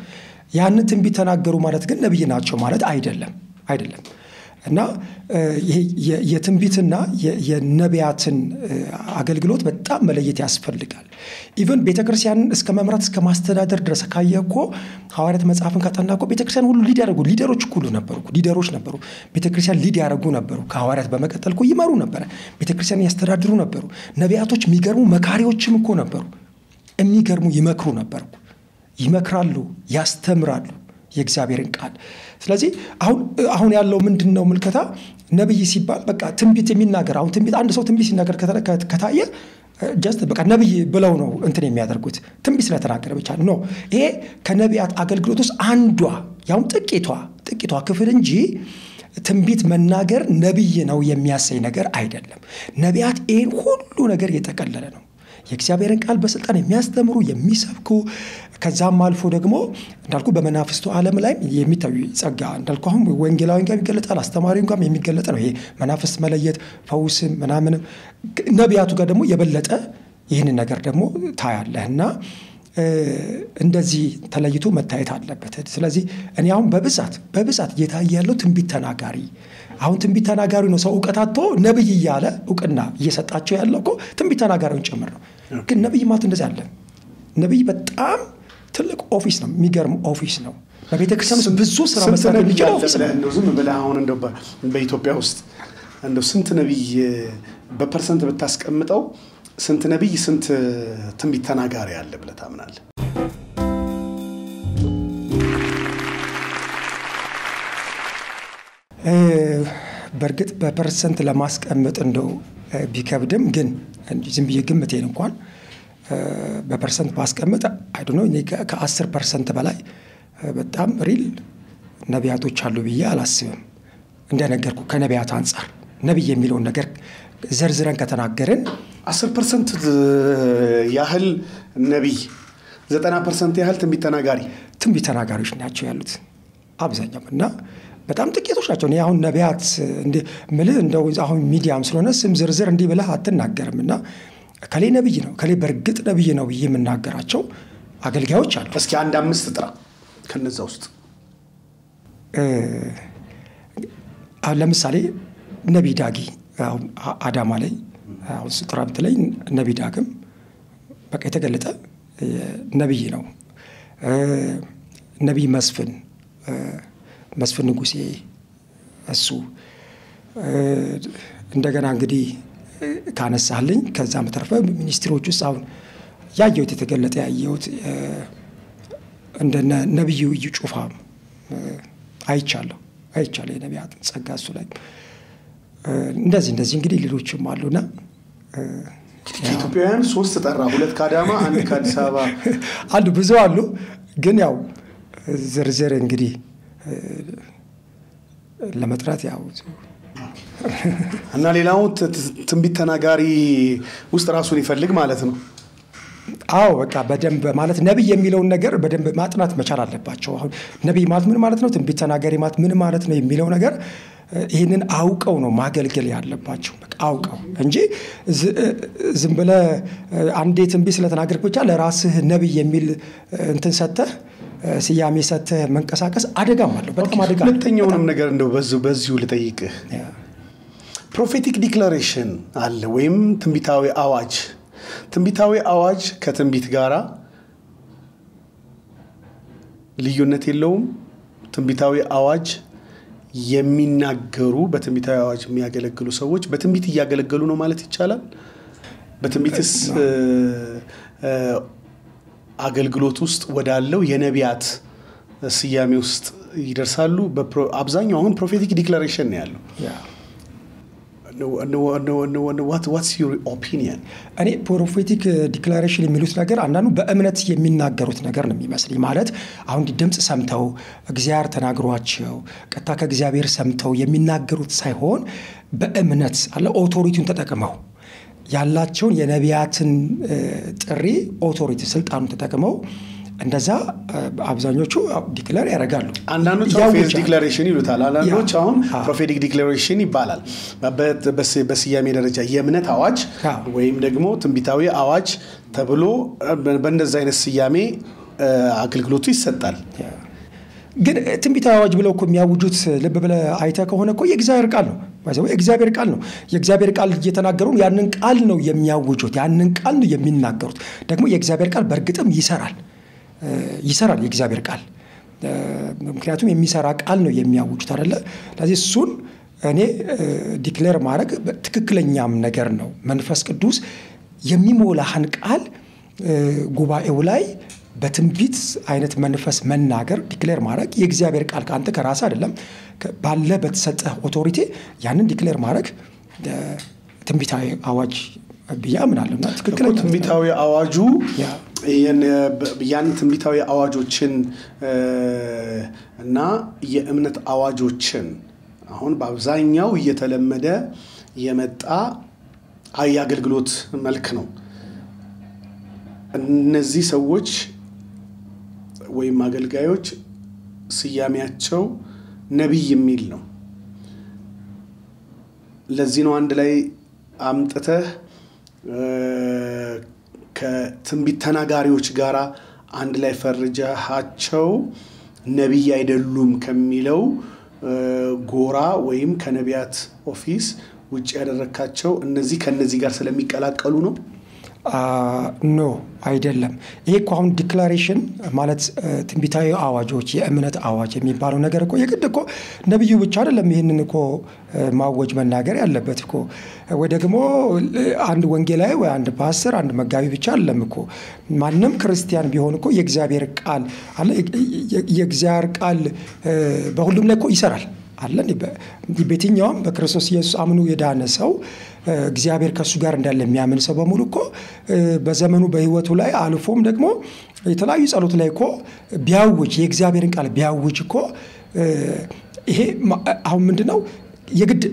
ያን ትንቢት ተናገሩ ማለት ግን ነብይ ናቸው ማለት አይደለም እና የትንቢትና የነቢያትን አገልግሎት በጣም መለየት ያስፈልጋል ኢቭን ቤተክርስቲያንን እስከ መምራት እስከ ማስተዳደር ድረስ ካየኮ ሐዋርያት መጽሐፍን ካጠናቆ ቤተክርስቲያን ሁሉ ሊደሮች ሁሉ ነበሩ ቤተክርስቲያን ሊድ ያደርጉ ነበሩ ከሐዋርያት በመቀጠል እኮ ይመሩ ነበር ቤተክርስቲያን ያስተዳድሩ ነበሩ ነቢያቶች የሚገርሙ መካሪዎችም እኮ ነበሩ የሚገርሙ ይመክሩ ነበሩ ይመክራሉ ያስተምራሉ የእግዚአብሔርን ቃል ስለዚህ አሁን ያለው ምንድነው መልከታ ነብይ ሲባል በቃ ትንቢት የሚናገር አሁን ትንቢት አንድ ሰው ትንቢት ሲናገር ከታየ ጀስት በቃ ነብይ ብለው ነው እንትን የሚያደርጉት ትንቢት ስለተናገረ ብቻ ነው ይሄ ከነቢያት አገልግሎት ውስጥ አንዷ ያው ጥቂቷ ክፍል እንጂ ትንቢት መናገር ነብይ ነው የሚያሰይ ነገር አይደለም ነቢያት ይሄን ሁሉ ነገር የተቀለለ ነው የእግዚአብሔርን ቃል በስልጣን የሚያስተምሩ የሚሰብኩ ከዛም አልፎ ደግሞ እንዳልኩ በመናፍስቱ ዓለም ላይ የሚታዩ ጸጋ እንዳልኩ አሁን ወንጌላዊን ጋር ይገለጣል አስተማሪውን ጋር የሚገለጥ ነው ይሄ መናፍስት መለየት ፈውስ ምናምን ነቢያቱ ጋር ደግሞ የበለጠ ይህንን ነገር ደግሞ ታያለህና እንደዚህ ተለይቶ መታየት አለበት ስለዚህ እኔ አሁን በብዛት እየታየ ያለው ትንቢት ተናጋሪ አሁን ትንቢት ተናጋሪ ነው ሰው ዕውቀታቶ ነብይ ይያለ ዕውቅና እየሰጣቸው ያለው እኮ ትንቢት ተናጋሪውን ጭምር ነው ግን ነብይ ማለት እንደዚህ አለ ነብይ በጣም ትልቅ ኦፊስ ነው የሚገርም ኦፊስ ነው በቤተ ክርስቲያን ብዙ ስራ መስራት የሚችል ኦፊስ ነው ዝም ብለህ አሁን እንደው በኢትዮጵያ ውስጥ እንደው ስንት ነብይ በፐርሰንት ብታስቀምጠው ስንት ነብይ ስንት ትንቢት ተናጋሪ አለ ብለህ ታምናለህ? በርግጥ በፐርሰንት ለማስቀመጥ እንደው ቢከብድም ግን ዝም ብዬ ግምቴን እንኳን በፐርሰንት ማስቀመጥ አይ ዶንት ኖ እኔ ከ10% በላይ በጣም ሪል ነቢያቶች አሉ ብዬ አላስብም። እንደነገርኩ ከነቢያት አንፃር ነብይ የሚለውን ነገር ዘርዝረን ከተናገርን 10% ያህል ነብይ 90% ያህል ትንቢት ተናጋሪዎች ናቸው ያሉት አብዛኛው እና በጣም ጥቂቶች ናቸው። እኔ አሁን ነቢያት እንደው አሁን ሚዲያም ስለሆነ ስም ዝርዝር እንዲህ ብለህ አትናገርምና ከሌ ነብይ ነው ከሌ በርግጥ ነብይ ነው ብዬ የምናገራቸው አገልጋዮች አሉ። እስኪ አንድ 5 ጥራ ከነዛ ውስጥ። ለምሳሌ ነብይ ዳጊ አዳማ ላይ አሁን ስጥራምት ላይ ነብይ ዳግም በቃ የተገለጠ ነብይ ነው። ነብይ መስፍን ንጉሴ እሱ እንደገና እንግዲህ ካነሳልኝ ከዛ መተረፈ ሚኒስትሮች ውስጥ አሁን ያየሁት የተገለጠ ያየሁት እንደ ነብዩ እዩ ጩፋ አይቻለሁ የነቢያት ጸጋ እሱ ላይ እንደዚህ እንግዲህ ሌሎችም አሉና ኢትዮጵያውያን 3 ጠራ 2 ከአዳማ 1 ከአዲስ አበባ አሉ ብዙ አሉ። ግን ያው ዝርዝር እንግዲህ ለመጥራት ያው እና ሌላው ትንቢት ተናጋሪ ውስጥ ራሱን ይፈልግ ማለት ነው። አዎ በቃ በደንብ ማለት ነብይ የሚለውን ነገር በደንብ ማጥናት መቻል አለባቸው። አሁን ነብይ ማለት ምን ማለት ነው፣ ትንቢት ተናጋሪ ማለት ምን ማለት ነው የሚለው ነገር ይሄንን አውቀው ነው ማገልገል ያለባቸው። በቃ አውቀው እንጂ ዝም ብለህ አንዴ ትንቢት ስለተናገርክ ብቻ ለራስህ ነብይ የሚል እንትን ሰተህ ስያሜ ሰተህ መንቀሳቀስ አደጋም አለው። በጣም አደጋ። ሁለተኛውንም ነገር እንደው በዚሁ ልጠይቅህ። ፕሮፌቲክ ዲክላሬሽን አለ ወይም ትንቢታዊ አዋጅ ከትንቢት ጋራ ልዩነት የለውም። ትንቢታዊ አዋጅ የሚናገሩ በትንቢታዊ አዋጅ የሚያገለግሉ ሰዎች በትንቢት እያገለገሉ ነው ማለት ይቻላል። በትንቢትስ አገልግሎት ውስጥ ወዳለው የነቢያት ስያሜ ውስጥ ይደርሳሉ። አብዛኛው አሁን ፕሮፌቲክ ዲክላሬሽን ነው ያለው። what's your opinion? እኔ ፕሮፌቲክ ዲክላሬሽን የሚሉት ነገር አንዳንዱ በእምነት የሚናገሩት ነገር ነው የሚመስል ማለት አሁን ድምጽ ሰምተው እግዚአብሔር ተናግሯቸው ቀጥታ ከእግዚአብሔር ሰምተው የሚናገሩት ሳይሆን በእምነት አለ ኦቶሪቲውን ተጠቅመው ያላቸውን የነቢያትን ጥሪ ኦቶሪቲ ስልጣኑን ተጠቅመው እንደዛ አብዛኞቹ ዲክሌር ያደርጋሉ። አንዳንዶቹ ፌዝ ዲክላሬሽን ይሉታል፣ አንዳንዶቹ አሁን ፕሮፌቲክ ዲክላሬሽን ይባላል። በስያሜ ደረጃ የእምነት አዋጅ ወይም ደግሞ ትንቢታዊ አዋጅ ተብሎ በእንደዛ አይነት ስያሜ አገልግሎቱ ይሰጣል። ግን ትንቢታዊ አዋጅ ብለው እኮ የሚያውጁት ልብ ብለህ አይተህ ከሆነ እኮ የእግዚአብሔር ቃል ነው። የእግዚአብሔር ቃል ነው። የእግዚአብሔር ቃል እየተናገሩ ያንን ቃል ነው የሚያውጁት፣ ያንን ቃል ነው የሚናገሩት። ደግሞ የእግዚአብሔር ቃል በእርግጥም ይሰራል የእግዚአብሔር ቃል። ምክንያቱም የሚሰራ ቃል ነው የሚያውጁት አይደለ? ስለዚህ እሱን እኔ ዲክሌር ማድረግ ትክክለኛም ነገር ነው። መንፈስ ቅዱስ የሚሞላህን ቃል ጉባኤው ላይ በትንቢት አይነት መንፈስ መናገር ዲክሌር ማድረግ የእግዚአብሔር ቃል ካንተ ከራስ አይደለም ባለ በተሰጠ ኦቶሪቲ ያንን ዲክሌር ማድረግ ትንቢታዊ አዋጅ ብያምናለሁና ትክክለኛ ትንቢታዊ አዋጁ ያን ትንቢታዊ አዋጆችን እና የእምነት አዋጆችን አሁን በአብዛኛው እየተለመደ የመጣ የአገልግሎት መልክ ነው። እነዚህ ሰዎች ወይም አገልጋዮች ስያሜያቸው ነብይ የሚል ነው። ለዚህ ነው አንድ ላይ አምጥተህ ከትንቢት ተናጋሪዎች ጋራ አንድ ላይ ፈርጃቸው ነብይ አይደሉም ከሚለው ጎራ ወይም ከነቢያት ኦፊስ ውጭ ያደረካቸው እነዚህ ከነዚህ ጋር ስለሚቀላቀሉ ነው። ኖ አይደለም። ይሄ እኮ አሁን ዲክላሬሽን ማለት ትንቢታዊ አዋጆች የእምነት አዋጅ የሚባለው ነገር እኮ የግድ እኮ ነብዩ ብቻ አይደለም ይሄንን እኮ ማወጅ መናገር ያለበት እኮ ወይ ደግሞ አንድ ወንጌላዊ ወይ አንድ ፓስተር አንድ መጋቢ ብቻ አይደለም እኮ ማንንም ክርስቲያን ቢሆን እኮ የእግዚአብሔር ቃል አለ የእግዚአብሔር ቃል በሁሉም ላይ እኮ ይሰራል አለ በየትኛውም በክርስቶስ ኢየሱስ አምኖ የዳነ ሰው እግዚአብሔር ከሱ ጋር እንዳለ የሚያምን ሰው በሙሉ እኮ በዘመኑ በህይወቱ ላይ አልፎም ደግሞ የተለያዩ ጸሎት ላይ እኮ ቢያውጅ የእግዚአብሔርን ቃል ቢያውጅ እኮ ይሄ አሁን ምንድነው የግድ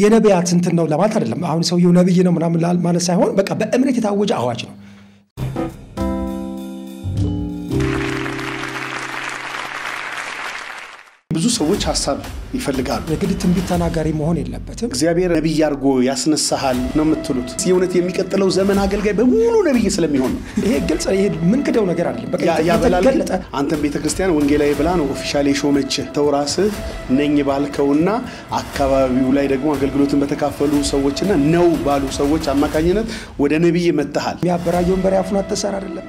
የነቢያት እንትን ነው ለማለት አይደለም አሁን ሰውየው ነብይ ነው ምናምን ማለት ሳይሆን በቃ በእምነት የታወጀ አዋጅ ነው ብዙ ሰዎች ሐሳብ ይፈልጋሉ የግድ ትንቢት ተናጋሪ መሆን የለበትም እግዚአብሔር ነብይ አድርጎ ያስነሳሃል ነው የምትሉት የእውነት የሚቀጥለው ዘመን አገልጋይ በሙሉ ነብይ ስለሚሆን ነው ይሄ ግልጽ ይሄ ምን ከደው ነገር አይደለም በቃ ያበላልጥ አንተም ቤተክርስቲያን ወንጌላዊ ብላ ነው ኦፊሻሊ ሾመች ተውራስህ ነኝ ባልከውና አካባቢው ላይ ደግሞ አገልግሎትን በተካፈሉ ሰዎችና ነው ባሉ ሰዎች አማካኝነት ወደ ነብይ መጣሃል ያበራየውን በሪያፉን አተሰራ አይደለም